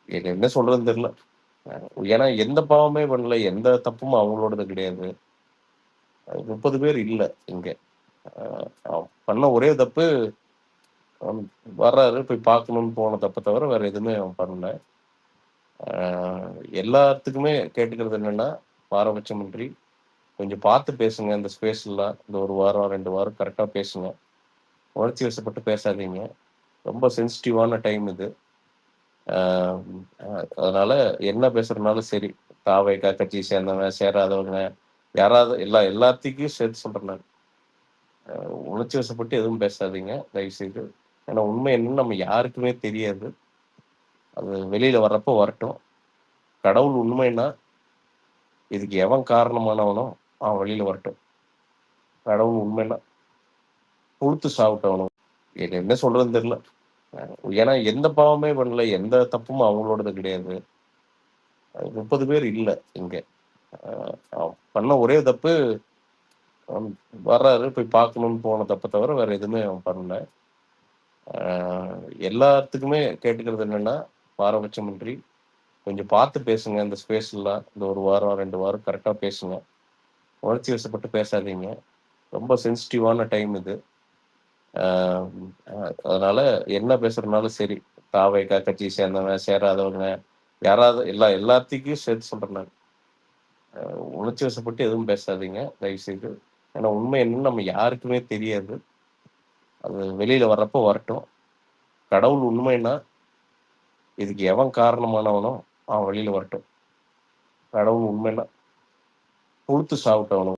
எனக்கு என்ன சொல்றதுன்னு தெரியல. ஏன்னா எந்த பாவமே பண்ணல. எந்த தப்பும் அவங்களோடது கிடையாது. 30 பேர் இல்ல இங்க. அ பண்ண ஒரே தப்பு அவன் வர்றாரு, போய் பார்க்கணும்னு போன தப்ப தவிர வேற எதுவுமே அவன் பண்ணல. ஆ எல்லாத்துக்குமே கேட்டுக்கிறது என்னன்னா, பாரபட்சமின்றி கொஞ்சம் பார்த்து பேசுங்க இந்த ஸ்பேஸ்லாம். இந்த 1 வாரம், 2 வாரம் கரெக்ட்டா பேசுங்க. உணர்ச்சி வசப்பட்டு பேசாதீங்க. ரொம்ப சென்சிட்டிவான டைம் இது. ஆ அ அதனால என்ன பேசுறதுனாலும் சரி, தாவேகா கட்சிய சேர்ந்தவங்க, சேராதவங்க, யாராவது எல்லாத்தையும் சேர்த்து சொல்றேன் நானு. உணர்ச்சி வசப்பட்டு எதுவும் பேசாதீங்க, தயவுசெய்து. ஏன்னா உண்மை என்னன்னு நம்ம யாருக்குமே தெரியாது. அது வெளியில வர்றப்போ வரட்டும். கடவுள் உண்மைன்னா, இதுக்கு எவன் காரணமானவனோ, அவன் வெளியில வரட்டும். கடவுள் உண்மைன்னா, புழுத்து சாவட்டும் அவனும். எனக்கு என்ன சொல்றதுன்னு தெரியல. ஏன்னா எந்த பாவமே பண்ணல. எந்த தப்பும் அவங்களோடது கிடையாது. 30 பேர் இல்ல இங்க. அ பண்ண ஒரே தப்பு அவன் வர்றாரு, போய் பார்க்கணும்னு போன தப்ப தவிர வேற எதுவுமே அவன் பண்ணல. ஆ எல்லாத்துக்குமே கேட்டுக்கிறது என்னன்னா, பாரபட்சமின்றி கொஞ்சம் பார்த்து பேசுங்க இந்த ஸ்பேஸ்லாம். இந்த 1 வாரம், 2 வாரம் கரெக்ட்டா பேசுங்க. உணர்ச்சி வசப்பட்டு பேசாதீங்க. ரொம்ப சென்சிட்டிவான டைம் இது. ஆ அ அதனால என்ன பேசுறதுனாலும் சரி, தாவேகா கட்சிய சேர்ந்தவங்க, சேராதவங்க, யாராவது எல்லாத்தையும் சேர்த்து சொல்றேன் நானு. உணர்ச்சி வசப்பட்டு எதுவும் பேசாதீங்க, தயவுசெய்து. ஏன்னா உண்மை என்னன்னு நம்ம யாருக்குமே தெரியாது. அது வெளியில வர்றப்போ வரட்டும். கடவுள் உண்மைன்னா, இதுக்கு எவன் காரணமானவனோ, அவன் வெளியில வரட்டும். கடவுள் உண்மைன்னா, புழுத்து சாவட்டும் அவனும்.